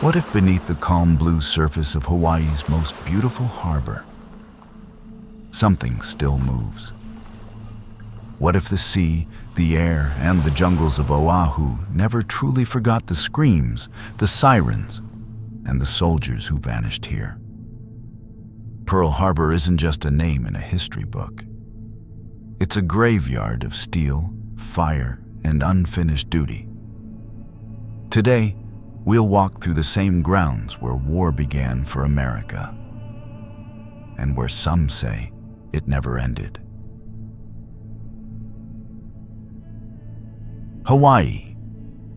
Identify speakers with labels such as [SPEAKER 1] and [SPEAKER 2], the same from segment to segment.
[SPEAKER 1] What if beneath the calm blue surface of Hawaii's most beautiful harbor, something still moves? What if the sea, the air, and the jungles of Oʻahu never truly forgot the screams, the sirens, and the soldiers who vanished here? Pearl Harbor isn't just a name in a history book. It's a graveyard of steel, fire, and unfinished duty. Today, we'll walk through the same grounds where war began for America, and where some say it never ended. Hawaii.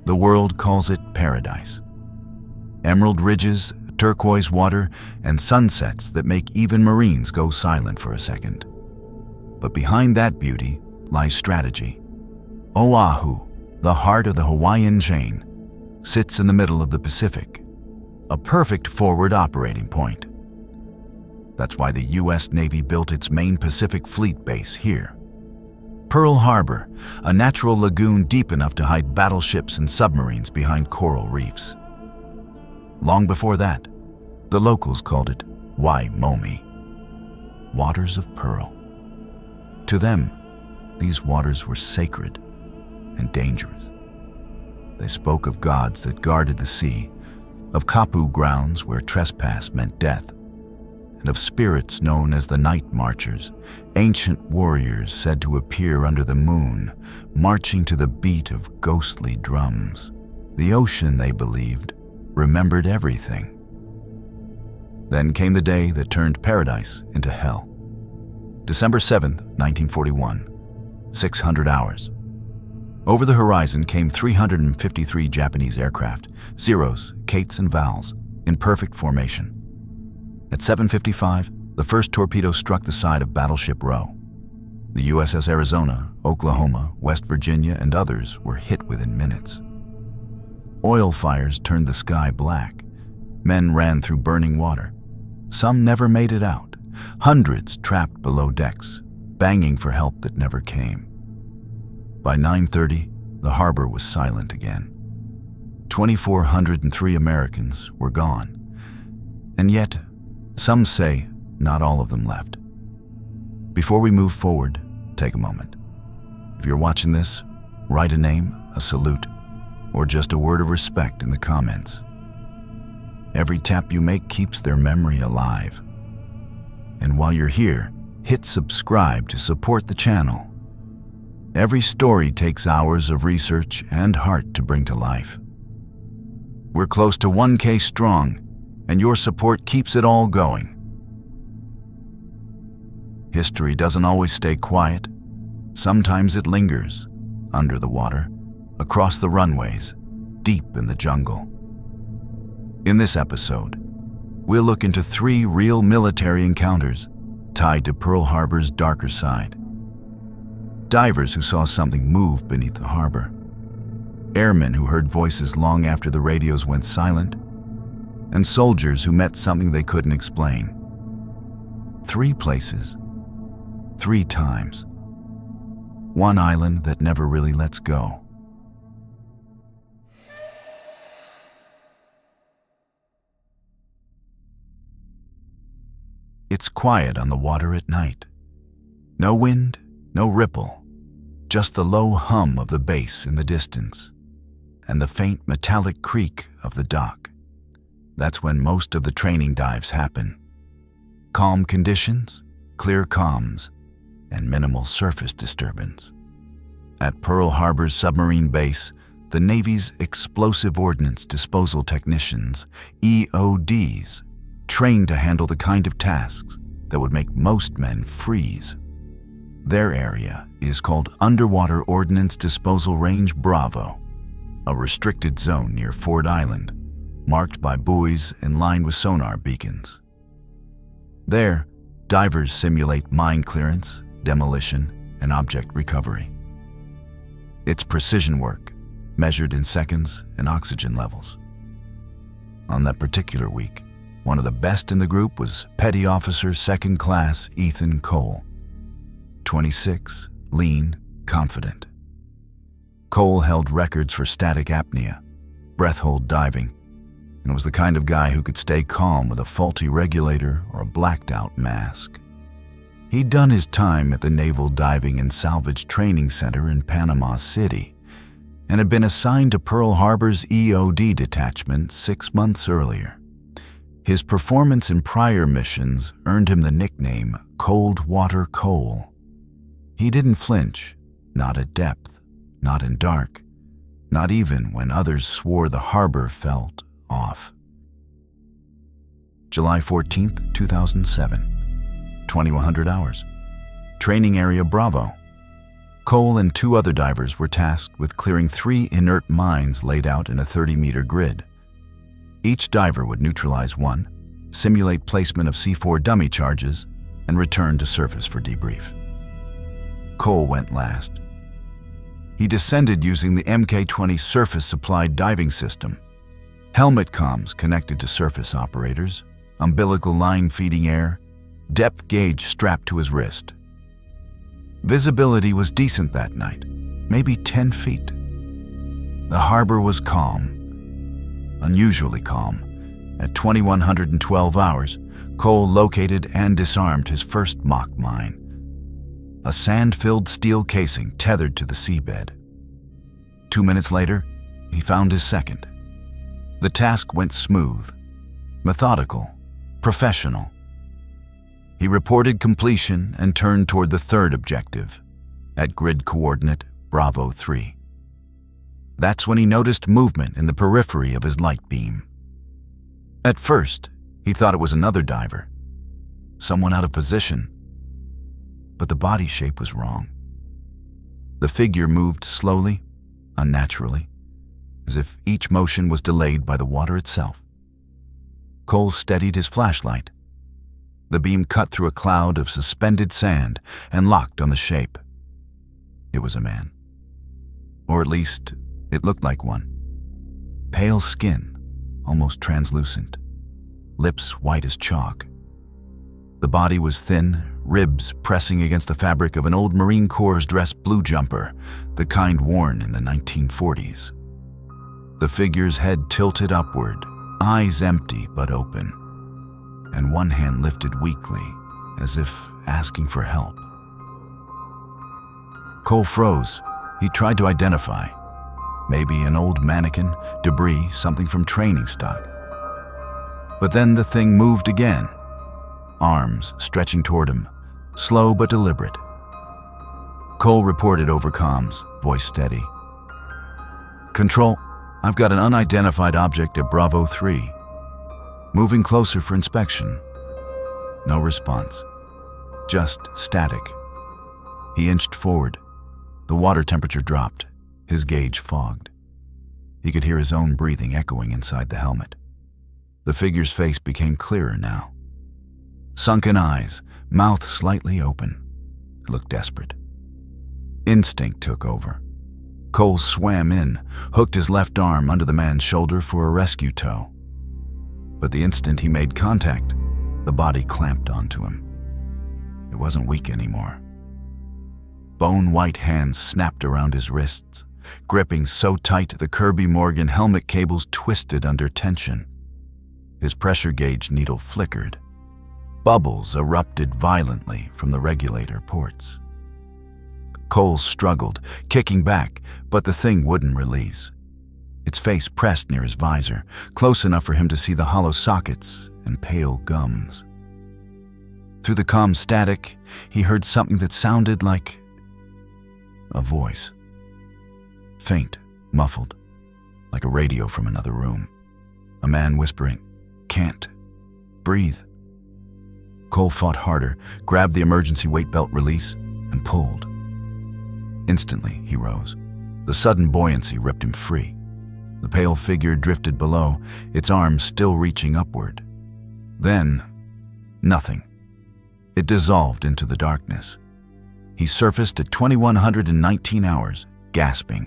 [SPEAKER 1] The world calls it paradise. Emerald ridges, turquoise water, and sunsets that make even Marines go silent for a second. But behind that beauty lies strategy. Oʻahu, the heart of the Hawaiian chain, sits in the middle of the Pacific, a perfect forward operating point. That's why the U.S. Navy built its main Pacific Fleet base here. Pearl Harbor, a natural lagoon deep enough to hide battleships and submarines behind coral reefs. Long before that, the locals called it Waimomi, waters of pearl. To them, these waters were sacred and dangerous. They spoke of gods that guarded the sea, of kapu grounds where trespass meant death, and of spirits known as the Night Marchers, ancient warriors said to appear under the moon, marching to the beat of ghostly drums. The ocean, they believed, remembered everything. Then came the day that turned paradise into hell. December 7th, 1941, 600 hours. Over the horizon came 353 Japanese aircraft, Zeros, Kates, and Vals, in perfect formation. At 7:55, the first torpedo struck the side of Battleship Row. The USS Arizona, Oklahoma, West Virginia, and others were hit within minutes. Oil fires turned the sky black. Men ran through burning water. Some never made it out. Hundreds trapped below decks, banging for help that never came. By 9:30, the harbor was silent again. 2,403 Americans were gone. And yet, some say not all of them left. Before we move forward, take a moment. If you're watching this, write a name, a salute, or just a word of respect in the comments. Every tap you make keeps their memory alive. And while you're here, hit subscribe to support the channel. Every story takes hours of research and heart to bring to life. We're close to 1K strong, and your support keeps it all going. History doesn't always stay quiet. Sometimes it lingers, under the water, across the runways, deep in the jungle. In this episode, we'll look into 3 real military encounters tied to Pearl Harbor's darker side. Divers who saw something move beneath the harbor. Airmen who heard voices long after the radios went silent. And soldiers who met something they couldn't explain. 3 places, 3 times. One island that never really lets go. It's quiet on the water at night. No wind, no ripple, just the low hum of the bass in the distance, and the faint metallic creak of the dock. That's when most of the training dives happen. Calm conditions, clear comms, and minimal surface disturbance. At Pearl Harbor's submarine base, the Navy's Explosive Ordnance Disposal Technicians, EODs, trained to handle the kind of tasks that would make most men freeze. Their area is called Underwater Ordnance Disposal Range Bravo, a restricted zone near Ford Island, marked by buoys and lined with sonar beacons. There, divers simulate mine clearance, demolition, and object recovery. It's precision work, measured in seconds and oxygen levels. On that particular week, one of the best in the group was Petty Officer 2nd Class Ethan Cole. 26, lean, confident. Cole held records for static apnea, breath hold diving, and was the kind of guy who could stay calm with a faulty regulator or a blacked-out mask. He'd done his time at the Naval Diving and Salvage Training Center in Panama City and had been assigned to Pearl Harbor's EOD detachment 6 months earlier. His performance in prior missions earned him the nickname Cold Water Cole. He didn't flinch, not at depth, not in dark, not even when others swore the harbor felt off. July 14th, 2007, 2100 hours. Training Area Bravo. Cole and 2 other divers were tasked with clearing 3 inert mines laid out in a 30-meter grid. Each diver would neutralize 1, simulate placement of C4 dummy charges, and return to surface for debrief. Cole went last. He descended using the Mk-20 surface-supplied diving system. Helmet comms connected to surface operators, umbilical line feeding air, depth gauge strapped to his wrist. Visibility was decent that night, maybe 10 feet. The harbor was calm, unusually calm. At 2112 hours, Cole located and disarmed his first mock mine, a sand-filled steel casing tethered to the seabed. 2 minutes later, he found his second. The task went smooth, methodical, professional. He reported completion and turned toward the third objective, at grid coordinate Bravo 3. That's when he noticed movement in the periphery of his light beam. At first, he thought it was another diver, someone out of position, but the body shape was wrong. The figure moved slowly, unnaturally, as if each motion was delayed by the water itself. Cole steadied his flashlight. The beam cut through a cloud of suspended sand and locked on the shape. It was a man. Or at least, it looked like one. Pale skin, almost translucent. Lips white as chalk. The body was thin, ribs pressing against the fabric of an old Marine Corps dress blue jumper, the kind worn in the 1940s. The figure's head tilted upward, eyes empty but open, and one hand lifted weakly, as if asking for help. Cole froze. He tried to identify. Maybe an old mannequin, debris, something from training stock. But then the thing moved again, arms stretching toward him, slow but deliberate. Cole reported over comms, voice steady. "Control, I've got an unidentified object at Bravo 3. Moving closer for inspection." No response. Just static. He inched forward. The water temperature dropped, his gauge fogged. He could hear his own breathing echoing inside the helmet. The figure's face became clearer now. Sunken eyes, mouth slightly open. It looked desperate. Instinct took over. Cole swam in, hooked his left arm under the man's shoulder for a rescue tow. But the instant he made contact, the body clamped onto him. It wasn't weak anymore. Bone-white hands snapped around his wrists, gripping so tight the Kirby Morgan helmet cables twisted under tension. His pressure gauge needle flickered. Bubbles erupted violently from the regulator ports. Cole struggled, kicking back, but the thing wouldn't release. Its face pressed near his visor, close enough for him to see the hollow sockets and pale gums. Through the calm static, he heard something that sounded like a voice. Faint, muffled, like a radio from another room. A man whispering, "Can't breathe." Cole fought harder, grabbed the emergency weight belt release, and pulled. Instantly, he rose. The sudden buoyancy ripped him free. The pale figure drifted below, its arms still reaching upward. Then, nothing. It dissolved into the darkness. He surfaced at 2119 hours, gasping.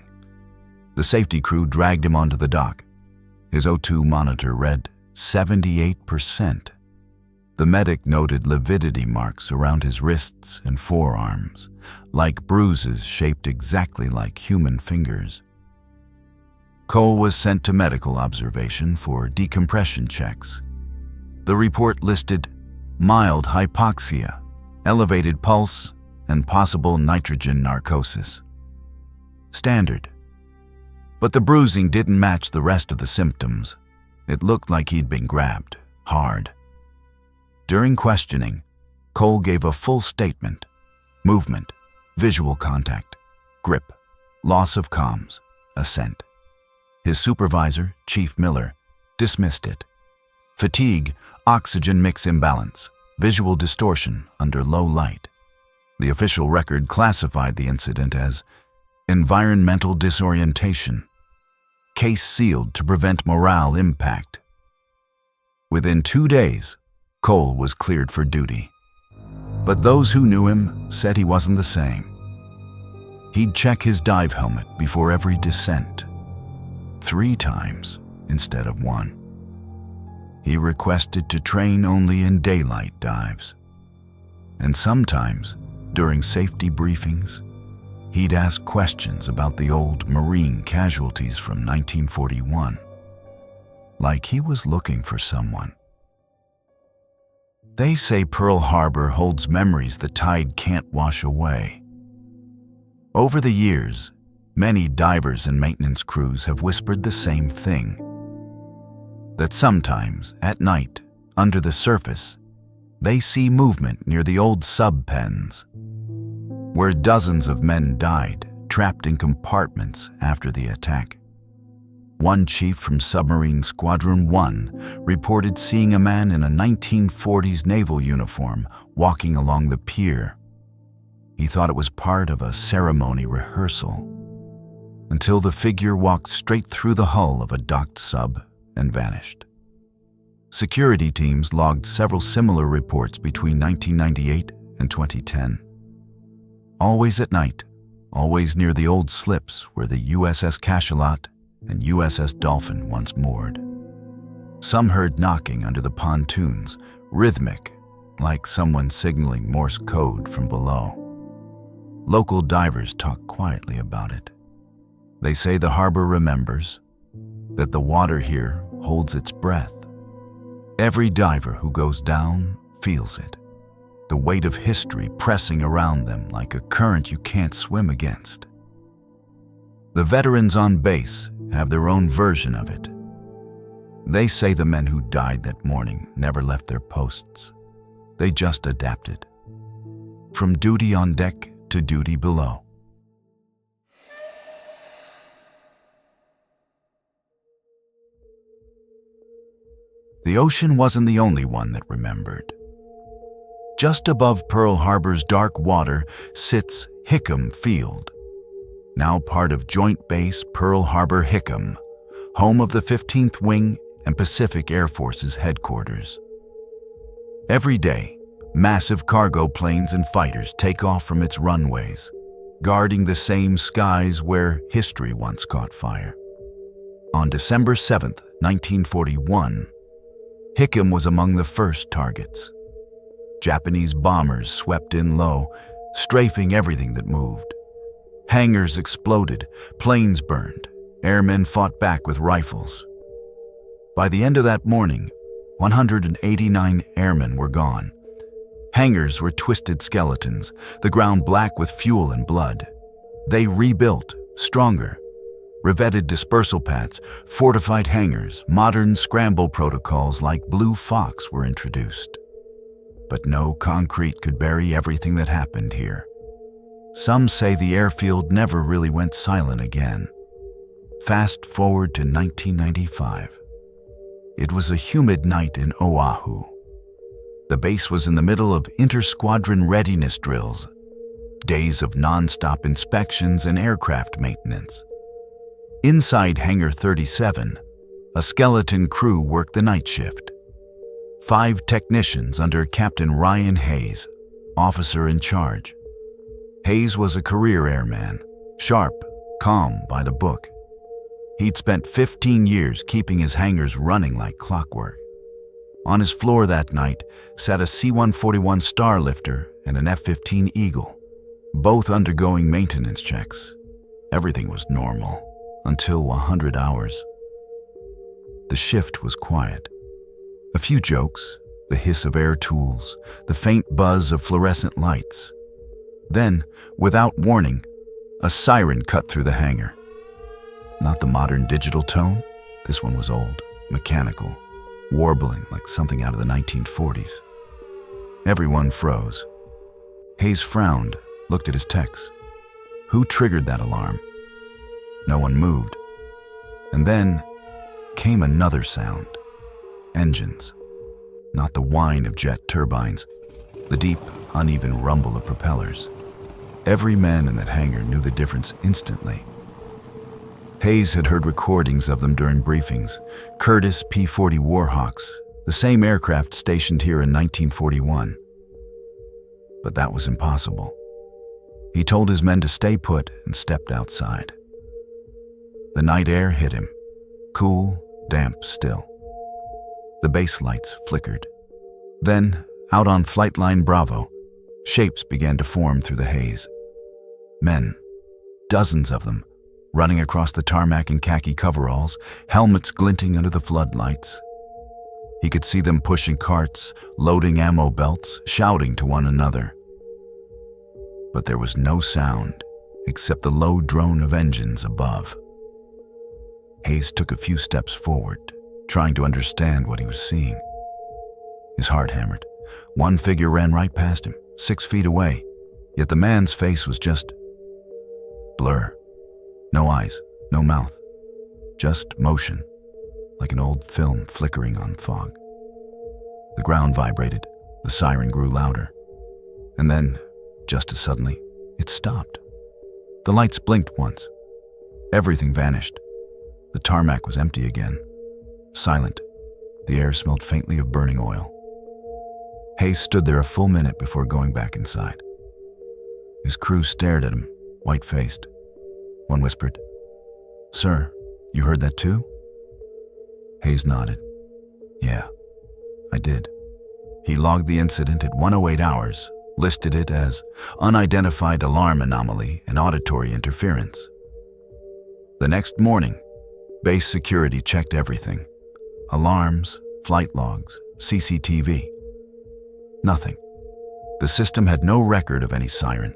[SPEAKER 1] The safety crew dragged him onto the dock. His O2 monitor read 78%. The medic noted lividity marks around his wrists and forearms, like bruises shaped exactly like human fingers. Cole was sent to medical observation for decompression checks. The report listed mild hypoxia, elevated pulse, and possible nitrogen narcosis. Standard. But the bruising didn't match the rest of the symptoms. It looked like he'd been grabbed hard. During questioning, Cole gave a full statement: movement, visual contact, grip, loss of comms, ascent. His supervisor, Chief Miller, dismissed it. Fatigue, oxygen mix imbalance, visual distortion under low light. The official record classified the incident as environmental disorientation. Case sealed to prevent morale impact. Within 2 days, Cole was cleared for duty. But those who knew him said he wasn't the same. He'd check his dive helmet before every descent, 3 times instead of 1. He requested to train only in daylight dives. And sometimes, during safety briefings, he'd ask questions about the old Marine casualties from 1941, like he was looking for someone. They say Pearl Harbor holds memories the tide can't wash away. Over the years, many divers and maintenance crews have whispered the same thing: that sometimes, at night, under the surface, they see movement near the old sub-pens, where dozens of men died, trapped in compartments after the attack. One chief from Submarine Squadron 1 reported seeing a man in a 1940s naval uniform walking along the pier. He thought it was part of a ceremony rehearsal, until the figure walked straight through the hull of a docked sub and vanished. Security teams logged several similar reports between 1998 and 2010. Always at night, always near the old slips where the USS Cachalot and USS Dolphin once moored. Some heard knocking under the pontoons, rhythmic, like someone signaling Morse code from below. Local divers talk quietly about it. They say the harbor remembers, that the water here holds its breath. Every diver who goes down feels it, the weight of history pressing around them like a current you can't swim against. The veterans on base have their own version of it. They say the men who died that morning never left their posts. They just adapted, from duty on deck to duty below. The ocean wasn't the only one that remembered. Just above Pearl Harbor's dark water sits Hickam Field, now part of Joint Base Pearl Harbor Hickam, home of the 15th Wing and Pacific Air Force's headquarters. Every day, massive cargo planes and fighters take off from its runways, guarding the same skies where history once caught fire. On December 7, 1941, Hickam was among the first targets. Japanese bombers swept in low, strafing everything that moved. Hangars exploded, planes burned, airmen fought back with rifles. By the end of that morning, 189 airmen were gone. Hangars were twisted skeletons, the ground black with fuel and blood. They rebuilt, stronger. Revetted dispersal pads, fortified hangars, modern scramble protocols like Blue Fox were introduced. But no concrete could bury everything that happened here. Some say the airfield never really went silent again. Fast forward to 1995. It was a humid night in Oʻahu. The base was in the middle of inter-squadron readiness drills, days of non-stop inspections and aircraft maintenance. Inside Hangar 37, a skeleton crew worked the night shift. 5 technicians under Captain Ryan Hayes, officer in charge. Hayes was a career airman, sharp, calm by the book. He'd spent 15 years keeping his hangars running like clockwork. On his floor that night sat a C-141 Starlifter and an F-15 Eagle, both undergoing maintenance checks. Everything was normal, until 100 hours. The shift was quiet. A few jokes, the hiss of air tools, the faint buzz of fluorescent lights. Then, without warning, a siren cut through the hangar. Not the modern digital tone. This one was old, mechanical, warbling like something out of the 1940s. Everyone froze. Hayes frowned, looked at his techs. Who triggered that alarm? No one moved. And then came another sound. Engines. Not the whine of jet turbines, the deep, uneven rumble of propellers. Every man in that hangar knew the difference instantly. Hayes had heard recordings of them during briefings. Curtiss P-40 Warhawks, the same aircraft stationed here in 1941. But that was impossible. He told his men to stay put and stepped outside. The night air hit him, cool, damp still. The base lights flickered. Then, out on Flight Line Bravo, shapes began to form through the haze. Men, dozens of them, running across the tarmac in khaki coveralls, helmets glinting under the floodlights. He could see them pushing carts, loading ammo belts, shouting to one another. But there was no sound except the low drone of engines above. Hayes took a few steps forward, trying to understand what he was seeing. His heart hammered. One figure ran right past him, 6 feet away, yet the man's face was just blur. No eyes, no mouth, just motion, like an old film flickering on fog. The ground vibrated, the siren grew louder, and then, just as suddenly, it stopped. The lights blinked once. Everything vanished. The tarmac was empty again, silent. The air smelled faintly of burning oil. Hayes stood there a full minute before going back inside. His crew stared at him, white-faced. One whispered, "Sir, you heard that too?" Hayes nodded. "Yeah, I did." He logged the incident at 108 hours, listed it as unidentified alarm anomaly and auditory interference. The next morning, base security checked everything. Alarms, flight logs, CCTV. Nothing. The system had no record of any siren.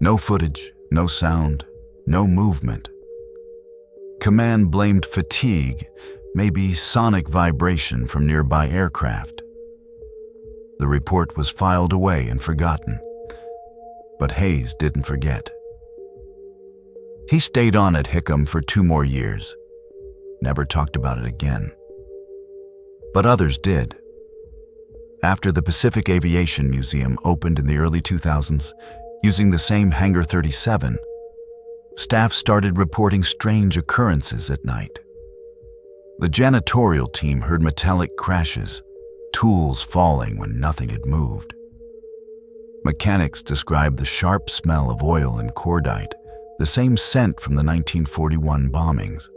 [SPEAKER 1] No footage, no sound, no movement. Command blamed fatigue, maybe sonic vibration from nearby aircraft. The report was filed away and forgotten. But Hayes didn't forget. He stayed on at Hickam for 2 more years. Never talked about it again. But others did. After the Pacific Aviation Museum opened in the early 2000s, using the same Hangar 37, staff started reporting strange occurrences at night. The janitorial team heard metallic crashes, tools falling when nothing had moved. Mechanics described the sharp smell of oil and cordite, the same scent from the 1941 bombings.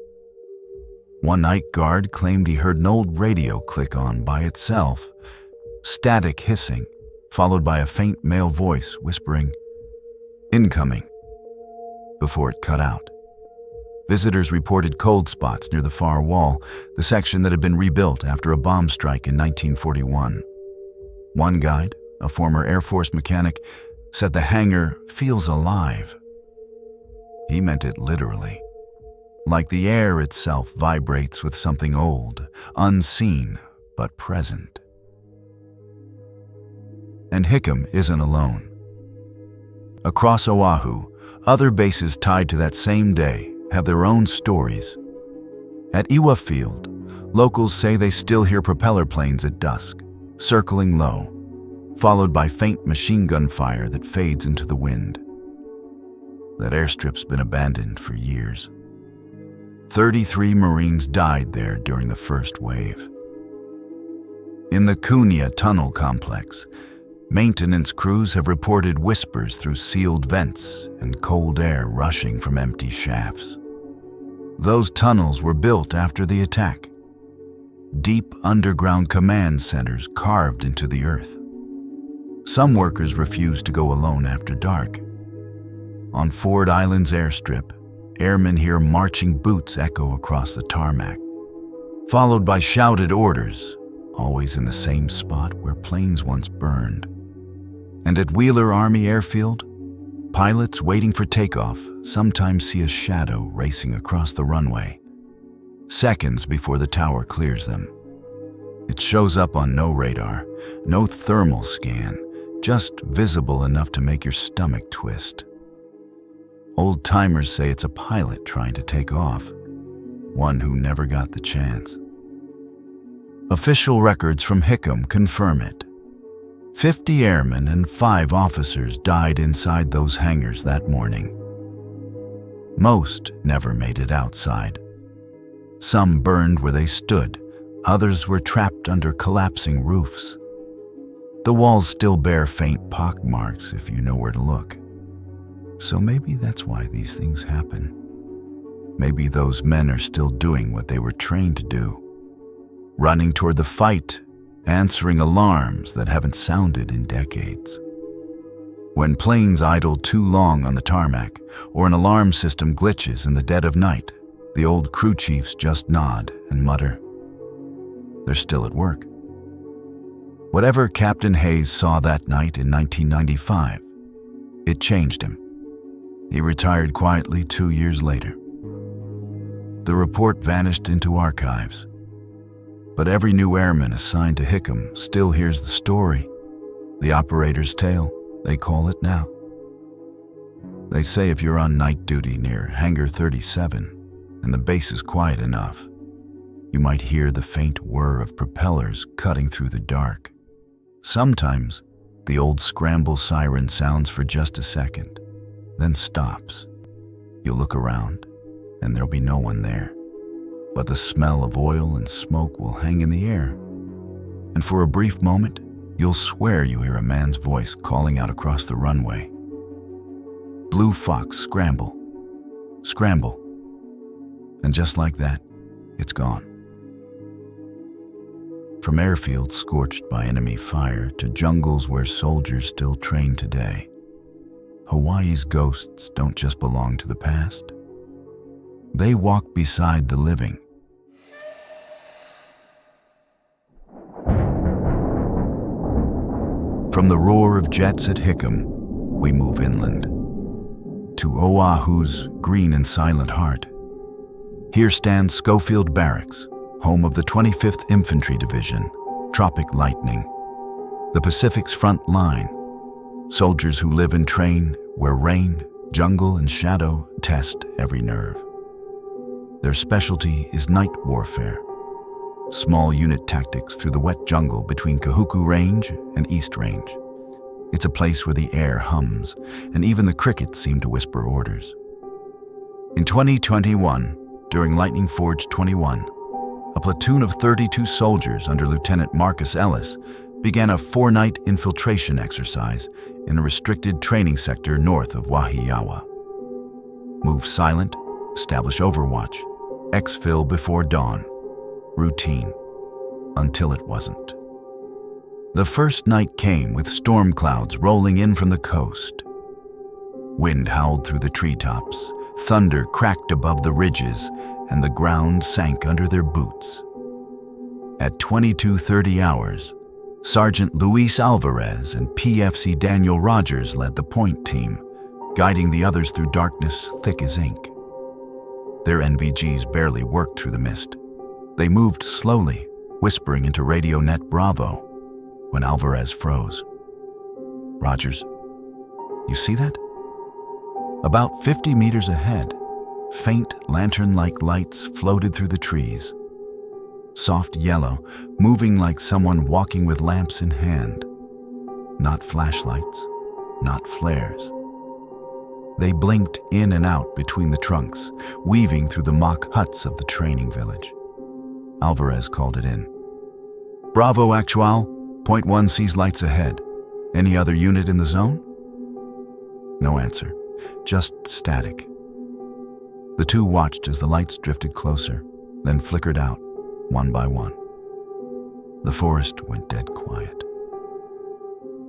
[SPEAKER 1] One night guard claimed he heard an old radio click on by itself, static hissing, followed by a faint male voice whispering, "Incoming," before it cut out. Visitors reported cold spots near the far wall, the section that had been rebuilt after a bomb strike in 1941. One guide, a former Air Force mechanic, said the hangar feels alive. He meant it literally. Like the air itself vibrates with something old, unseen, but present. And Hickam isn't alone. Across Oʻahu, other bases tied to that same day have their own stories. At Hickam Field, locals say they still hear propeller planes at dusk, circling low, followed by faint machine gun fire that fades into the wind. That airstrip's been abandoned for years. 33 Marines died there during the first wave. In the Cunha Tunnel complex, maintenance crews have reported whispers through sealed vents and cold air rushing from empty shafts. Those tunnels were built after the attack. Deep underground command centers carved into the earth. Some workers refused to go alone after dark. On Ford Island's airstrip, airmen hear marching boots echo across the tarmac, followed by shouted orders, always in the same spot where planes once burned. And at Wheeler Army Airfield, pilots waiting for takeoff sometimes see a shadow racing across the runway, seconds before the tower clears them. It shows up on no radar, no thermal scan, just visible enough to make your stomach twist. Old-timers say it's a pilot trying to take off, one who never got the chance. Official records from Hickam confirm it. 50 airmen and 5 officers died inside those hangars that morning. Most never made it outside. Some burned where they stood, others were trapped under collapsing roofs. The walls still bear faint pockmarks if you know where to look. So maybe that's why these things happen. Maybe those men are still doing what they were trained to do, running toward the fight, answering alarms that haven't sounded in decades. When planes idle too long on the tarmac or an alarm system glitches in the dead of night, the old crew chiefs just nod and mutter. They're still at work. Whatever Captain Hayes saw that night in 1995, it changed him. He retired quietly 2 years later. The report vanished into archives. But every new airman assigned to Hickam still hears the story, the operator's tale, they call it now. They say if you're on night duty near Hangar 37 and the base is quiet enough, you might hear the faint whir of propellers cutting through the dark. Sometimes the old scramble siren sounds for just a second, then stops. You'll look around and there'll be no one there. But the smell of oil and smoke will hang in the air. And for a brief moment, you'll swear you hear a man's voice calling out across the runway. Blue Fox, scramble, scramble. And just like that, it's gone. From airfields scorched by enemy fire to jungles where soldiers still train today, Hawaii's ghosts don't just belong to the past. They walk beside the living. From the roar of jets at Hickam, we move inland to Oʻahu's green and silent heart. Here stands Schofield Barracks, home of the 25th Infantry Division, Tropic Lightning, the Pacific's front line. Soldiers who live and train where rain, jungle, and shadow test every nerve. Their specialty is night warfare, small unit tactics through the wet jungle between Kahuku Range and East Range. It's a place where the air hums, and even the crickets seem to whisper orders. In 2021, during Lightning Forge 21, a platoon of 32 soldiers under Lieutenant Marcus Ellis began a 4-night infiltration exercise in a restricted training sector north of Wahiawa. Move silent, establish overwatch, exfil before dawn. Routine. Until it wasn't. The first night came with storm clouds rolling in from the coast. Wind howled through the treetops, thunder cracked above the ridges, and the ground sank under their boots. At 22:30 hours, Sergeant Luis Alvarez and PFC Daniel Rogers led the point team, guiding the others through darkness thick as ink. Their NVGs barely worked through the mist. They moved slowly, whispering into Radio Net Bravo, when Alvarez froze. Rogers, you see that? About 50 meters ahead, faint lantern-like lights floated through the trees. Soft yellow, moving like someone walking with lamps in hand. Not flashlights, not flares. They blinked in and out between the trunks, weaving through the mock huts of the training village. Alvarez called it in. Bravo, Actual. Point 1 sees lights ahead. Any other unit in the zone? No answer, just static. The two watched as the lights drifted closer, then flickered out, one by one. The forest went dead quiet.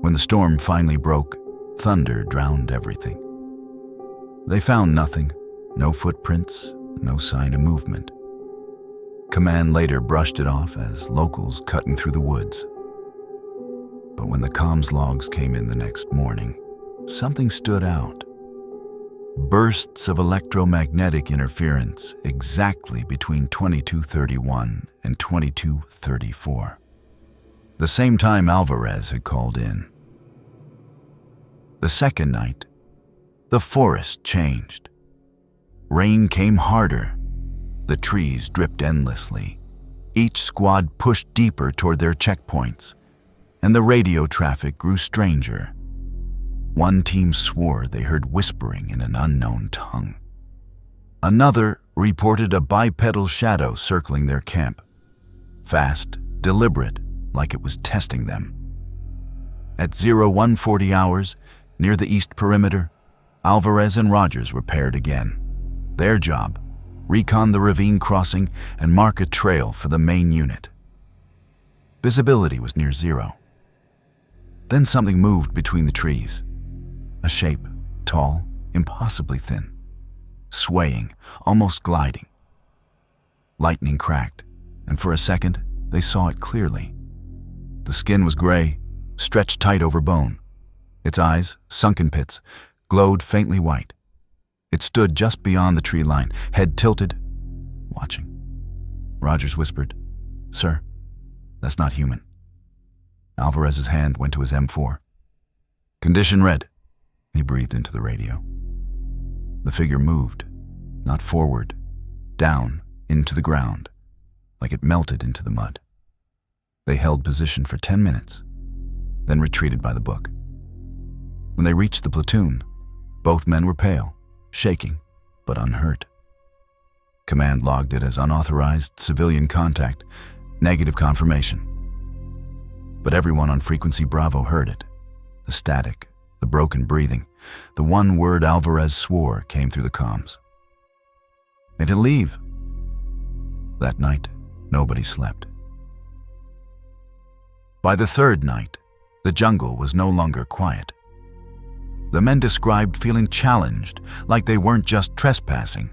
[SPEAKER 1] When the storm finally broke, thunder drowned everything. They found nothing, No footprints, no sign of movement. Command later brushed it off as locals cutting through the woods. But when the comms logs came in the next morning, something stood out. Bursts of electromagnetic interference exactly between 22:31 and 22:34. The same time Alvarez had called in. The second night, the forest changed. Rain came harder. The trees dripped endlessly. Each squad pushed deeper toward their checkpoints, and the radio traffic grew stranger. One team swore they heard whispering in an unknown tongue. Another reported a bipedal shadow circling their camp. Fast, deliberate, like it was testing them. At 0140 hours, near the east perimeter, Alvarez and Rogers were paired again. Their job, recon the ravine crossing and mark a trail for the main unit. Visibility was near zero. Then something moved between the trees. A shape, tall, impossibly thin, swaying, almost gliding. Lightning cracked, and for a second, they saw it clearly. The skin was gray, stretched tight over bone. Its eyes, sunken pits, glowed faintly white. It stood just beyond the tree line, head tilted, watching. Rogers whispered, "Sir, that's not human." Alvarez's hand went to his M4. "Condition red," he breathed into the radio. The figure moved, not forward, down, into the ground, like it melted into the mud. They held position for 10 minutes, then retreated by the book. When they reached the platoon, both men were pale, shaking, but unhurt. Command logged it as unauthorized civilian contact, negative confirmation. But everyone on Frequency Bravo heard it. The static, the broken breathing, the one word Alvarez swore came through the comms. They didn't leave. That night, nobody slept. By the third night, the jungle was no longer quiet. The men described feeling challenged, like they weren't just trespassing.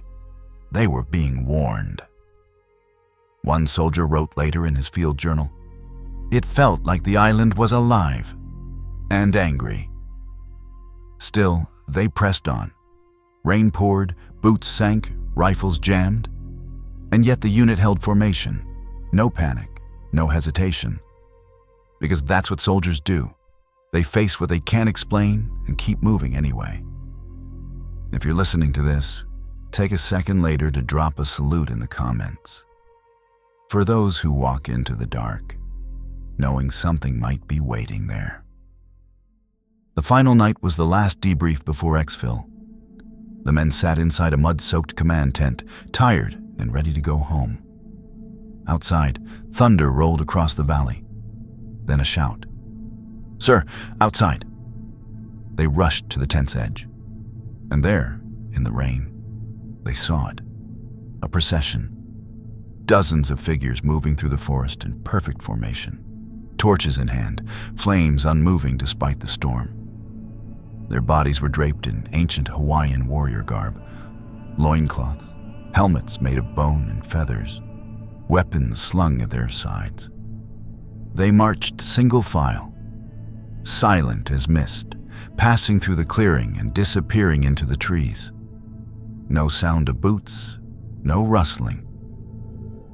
[SPEAKER 1] They were being warned. One soldier wrote later in his field journal, "It felt like the island was alive and angry." Still, they pressed on. Rain poured, boots sank, rifles jammed. And yet the unit held formation. No panic, no hesitation. Because that's what soldiers do. They face what they can't explain and keep moving anyway. If you're listening to this, take a second later to drop a salute in the comments. For those who walk into the dark, knowing something might be waiting there. The final night was the last debrief before exfil. The men sat inside a mud-soaked command tent, tired and ready to go home. Outside, thunder rolled across the valley. Then a shout. "Sir, outside!" They rushed to the tent's edge. And there, in the rain, they saw it. A procession. Dozens of figures moving through the forest in perfect formation. Torches in hand, flames unmoving despite the storm. Their bodies were draped in ancient Hawaiian warrior garb. Loincloths, helmets made of bone and feathers, weapons slung at their sides. They marched single file, silent as mist, passing through the clearing and disappearing into the trees. No sound of boots, no rustling,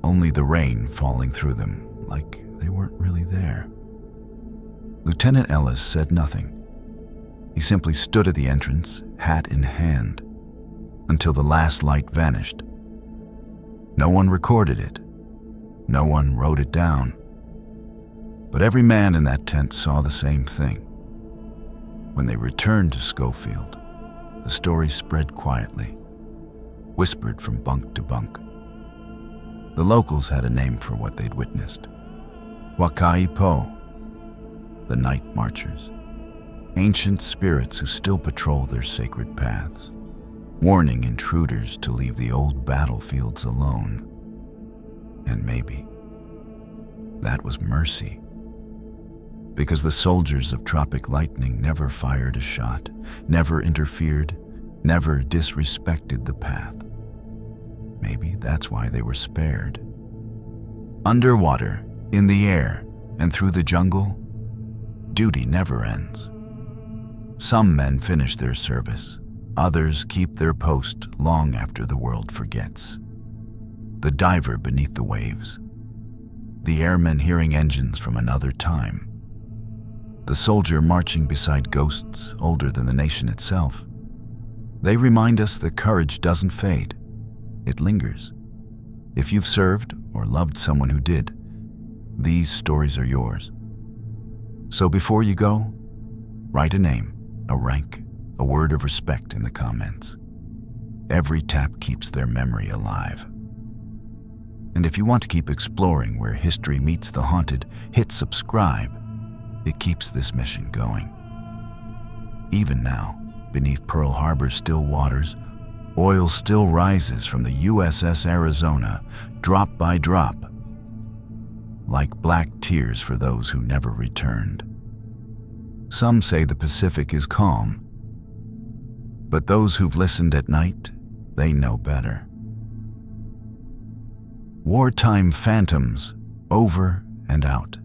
[SPEAKER 1] only the rain falling through them like they weren't really there. Lieutenant Ellis said nothing. He simply stood at the entrance, hat in hand, until the last light vanished. No one recorded it. No one wrote it down. But every man in that tent saw the same thing. When they returned to Schofield, the story spread quietly, whispered from bunk to bunk. The locals had a name for what they'd witnessed. Wakai Po, the night marchers, ancient spirits who still patrol their sacred paths, warning intruders to leave the old battlefields alone. And maybe that was mercy. Because the soldiers of Tropic Lightning never fired a shot, never interfered, never disrespected the path. Maybe that's why they were spared. Underwater, in the air, and through the jungle, duty never ends. Some men finish their service. Others keep their post long after the world forgets. The diver beneath the waves. The airmen hearing engines from another time. The soldier marching beside ghosts older than the nation itself. They remind us that courage doesn't fade. It lingers. If you've served or loved someone who did, these stories are yours. So before you go, write a name, a rank, a word of respect in the comments. Every tap keeps their memory alive. And if you want to keep exploring where history meets the haunted, hit subscribe. It keeps this mission going. Even now, beneath Pearl Harbor's still waters, oil still rises from the USS Arizona, drop by drop, like black tears for those who never returned. Some say the Pacific is calm, but those who've listened at night, they know better. Wartime Phantoms, over and out.